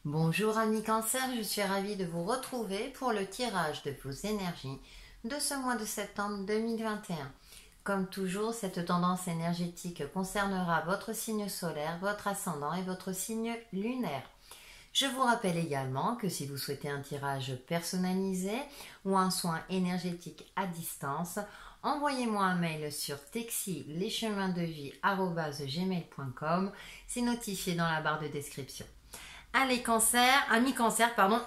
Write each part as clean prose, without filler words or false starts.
Bonjour amis Cancer, je suis ravie de vous retrouver pour le tirage de vos énergies de ce mois de septembre 2021. Comme toujours, cette tendance énergétique concernera votre signe solaire, votre ascendant et votre signe lunaire. Je vous rappelle également que si vous souhaitez un tirage personnalisé ou un soin énergétique à distance, envoyez-moi un mail sur texi-lescheminsdevie@gmail.com. C'est notifié dans la barre de description. Allez, amis cancer, pardon.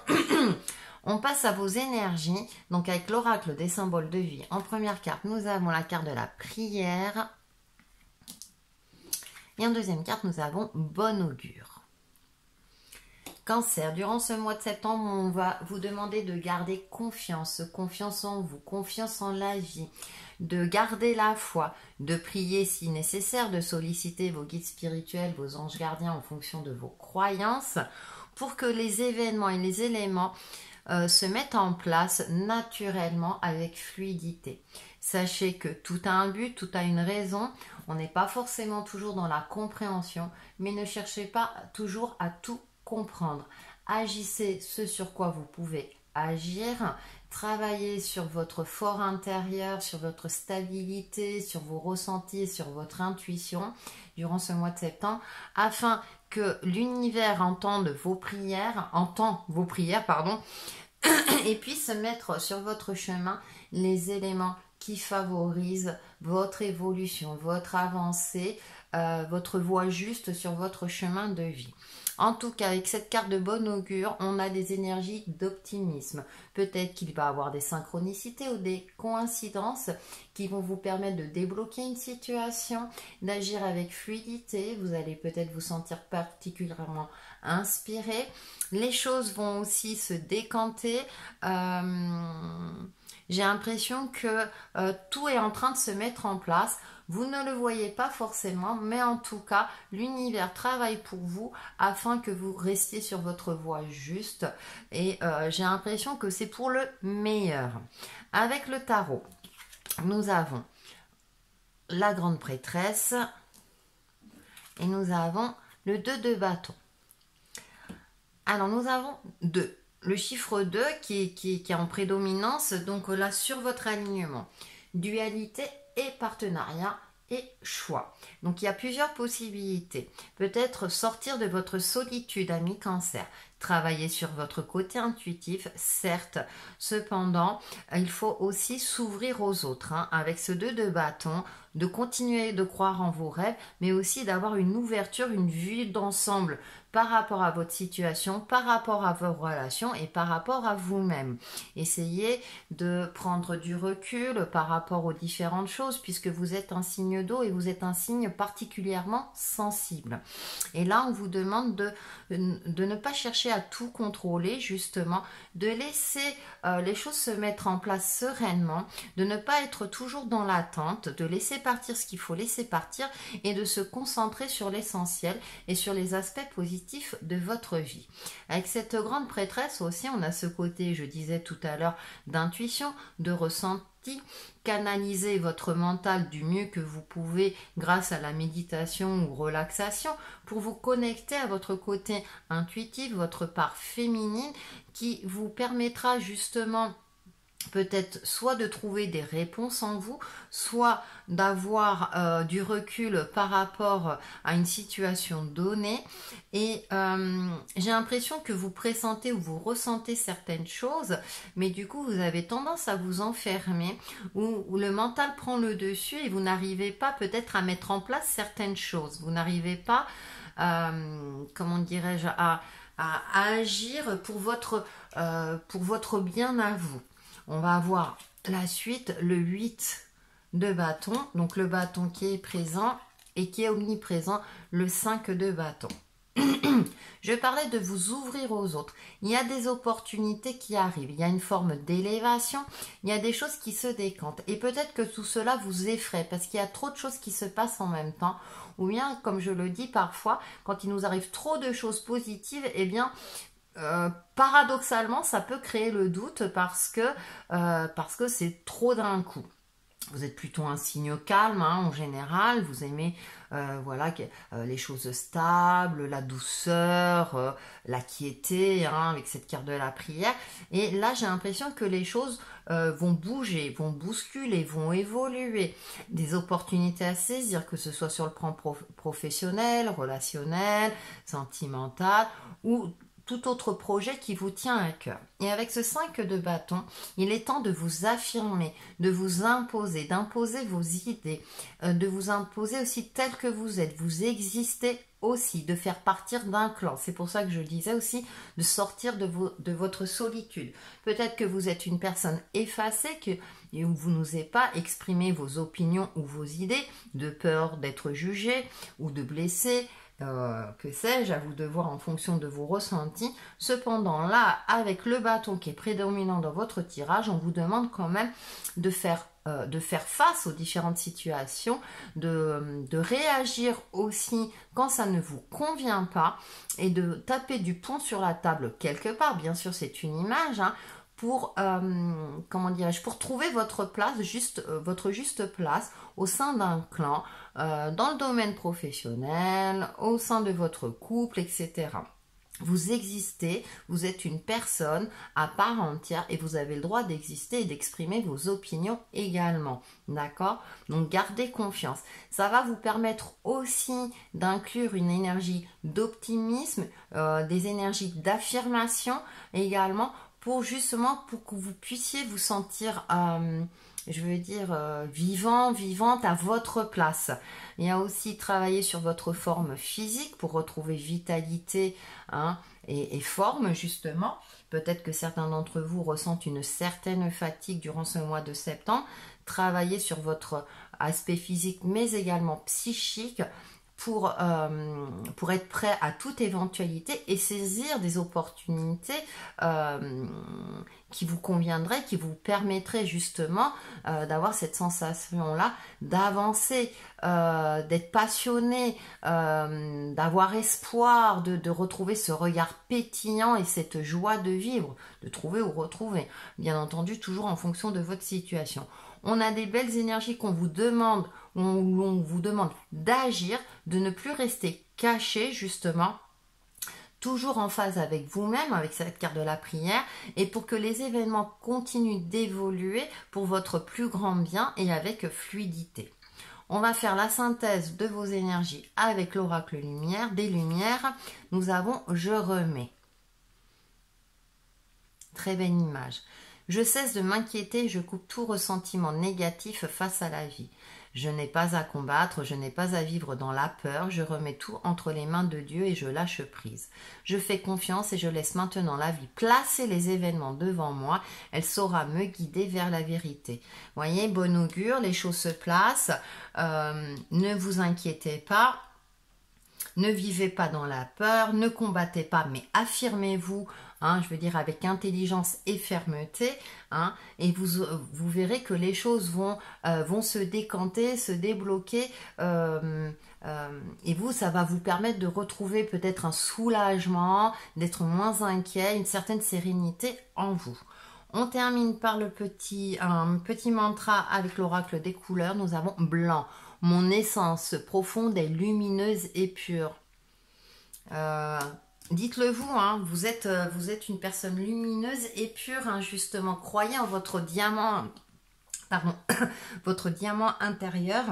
On passe à vos énergies. Donc avec l'oracle des symboles de vie. En première carte, nous avons la carte de la prière. Et en deuxième carte, nous avons bon augure. Cancer, durant ce mois de septembre, on va vous demander de garder confiance en vous, confiance en la vie, de garder la foi, de prier si nécessaire, de solliciter vos guides spirituels, vos anges gardiens en fonction de vos croyances, pour que les événements et les éléments se mettent en place naturellement avec fluidité. Sachez que tout a un but, tout a une raison. On n'est pas forcément toujours dans la compréhension, mais ne cherchez pas toujours à tout comprendre. Agissez ce sur quoi vous pouvez agir. Travaillez sur votre fort intérieur, sur votre stabilité, sur vos ressentis, sur votre intuition durant ce mois de septembre, afin que l'univers entende vos prières, et puisse mettre sur votre chemin les éléments qui favorisent votre évolution, votre avancée, votre voie juste sur votre chemin de vie. En tout cas, avec cette carte de bon augure, on a des énergies d'optimisme. Peut-être qu'il va y avoir des synchronicités ou des coïncidences qui vont vous permettre de débloquer une situation, d'agir avec fluidité. Vous allez peut-être vous sentir particulièrement inspiré. Les choses vont aussi se décanter. J'ai l'impression que tout est en train de se mettre en place. Vous ne le voyez pas forcément, mais en tout cas, l'univers travaille pour vous afin que vous restiez sur votre voie juste. Et j'ai l'impression que c'est pour le meilleur. Avec le tarot, nous avons la grande prêtresse et nous avons le 2 de bâton. Alors, nous avons 2. Le chiffre 2 qui est en prédominance, donc là, sur votre alignement. Dualité et partenariat et choix. Donc, il y a plusieurs possibilités. Peut-être sortir de votre solitude, ami cancer. Travailler sur votre côté intuitif, certes. Cependant, il faut aussi s'ouvrir aux autres. Avec ce 2 de bâton, de continuer de croire en vos rêves, mais aussi d'avoir une ouverture, une vue d'ensemble par rapport à votre situation, par rapport à vos relations et par rapport à vous-même. Essayez de prendre du recul par rapport aux différentes choses puisque vous êtes un signe d'eau et vous êtes un signe particulièrement sensible. Et là, on vous demande de ne pas chercher à tout contrôler, justement, de laisser les choses se mettre en place sereinement, de ne pas être toujours dans l'attente, de laisser partir ce qu'il faut laisser partir et de se concentrer sur l'essentiel et sur les aspects positifs de votre vie. Avec cette grande prêtresse aussi, on a ce côté, je disais tout à l'heure, d'intuition, de ressenti. Canaliser votre mental du mieux que vous pouvez grâce à la méditation ou relaxation pour vous connecter à votre côté intuitif, votre part féminine qui vous permettra justement peut-être soit de trouver des réponses en vous, soit d'avoir du recul par rapport à une situation donnée. Et j'ai l'impression que vous pressentez ou vous ressentez certaines choses, mais du coup vous avez tendance à vous enfermer, où le mental prend le dessus et vous n'arrivez pas peut-être à mettre en place certaines choses. Vous n'arrivez pas, comment dirais-je, à agir pour votre bien à vous. On va avoir la suite, le 8 de bâton, donc le bâton qui est présent et qui est omniprésent, le 5 de bâton. Je parlais de vous ouvrir aux autres. Il y a des opportunités qui arrivent, il y a une forme d'élévation, il y a des choses qui se décantent. Et peut-être que tout cela vous effraie parce qu'il y a trop de choses qui se passent en même temps. Ou bien, comme je le dis parfois, quand il nous arrive trop de choses positives, eh bien, paradoxalement, ça peut créer le doute parce que c'est trop d'un coup. Vous êtes plutôt un signe calme hein, en général, vous aimez voilà, les choses stables, la douceur, la quiété hein, avec cette carte de la prière. Et là j'ai l'impression que les choses vont bouger, vont bousculer, vont évoluer. Des opportunités à saisir, que ce soit sur le plan professionnel, relationnel, sentimental ou tout autre projet qui vous tient à cœur. Et avec ce 5 de bâton, il est temps de vous affirmer, de vous imposer, d'imposer vos idées, de vous imposer aussi tel que vous êtes. Vous existez aussi, de faire partir d'un clan. C'est pour ça que je disais aussi de sortir de votre solitude. Peut-être que vous êtes une personne effacée, que vous n'osez pas exprimer vos opinions ou vos idées, de peur d'être jugé ou de blessé. Que sais-je, à vous de voir en fonction de vos ressentis. Cependant, là, avec le bâton qui est prédominant dans votre tirage, on vous demande quand même de faire face aux différentes situations, de réagir aussi quand ça ne vous convient pas et de taper du poing sur la table quelque part. Bien sûr, c'est une image, hein, pour, comment dirais-je, pour trouver votre place, votre juste place au sein d'un clan, dans le domaine professionnel, au sein de votre couple, etc. Vous existez, vous êtes une personne à part entière et vous avez le droit d'exister et d'exprimer vos opinions également. D'accord? Donc gardez confiance. Ça va vous permettre aussi d'inclure une énergie d'optimisme, des énergies d'affirmation également, pour que vous puissiez vous sentir, je veux dire, vivante à votre place. Il y a aussi travailler sur votre forme physique pour retrouver vitalité hein, et forme justement. Peut-être que certains d'entre vous ressentent une certaine fatigue durant ce mois de septembre. Travailler sur votre aspect physique mais également psychique, pour être prêt à toute éventualité et saisir des opportunités qui vous conviendraient, qui vous permettraient justement d'avoir cette sensation-là, d'avancer, d'être passionné, d'avoir espoir, de retrouver ce regard pétillant et cette joie de vivre, de trouver ou retrouver. Bien entendu, toujours en fonction de votre situation. On a des belles énergies qu'on vous demande, où on vous demande d'agir, de ne plus rester caché justement, toujours en phase avec vous-même, avec cette carte de la prière, et pour que les événements continuent d'évoluer pour votre plus grand bien et avec fluidité. On va faire la synthèse de vos énergies avec l'oracle lumière. Des lumières, nous avons « Je remets ». Très belle image. Je cesse de m'inquiéter, je coupe tout ressentiment négatif face à la vie. Je n'ai pas à combattre, je n'ai pas à vivre dans la peur, je remets tout entre les mains de Dieu et je lâche prise. Je fais confiance et je laisse maintenant la vie placer les événements devant moi, elle saura me guider vers la vérité. Voyez, bon augure, les choses se placent, ne vous inquiétez pas. Ne vivez pas dans la peur, ne combattez pas, mais affirmez-vous, hein, je veux dire avec intelligence et fermeté, hein, et vous verrez que les choses vont se décanter, se débloquer, et ça va vous permettre de retrouver peut-être un soulagement, d'être moins inquiet, une certaine sérénité en vous. On termine par un petit mantra avec l'oracle des couleurs. Nous avons blanc. Mon essence profonde est lumineuse et pure. Dites-le vous, hein, vous êtes une personne lumineuse et pure, hein, justement. Croyez en votre diamant, votre diamant intérieur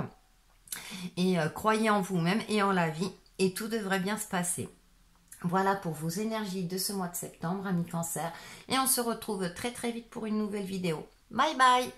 et croyez en vous-même et en la vie et tout devrait bien se passer. Voilà pour vos énergies de ce mois de septembre, amis Cancer. Et on se retrouve très très vite pour une nouvelle vidéo. Bye bye!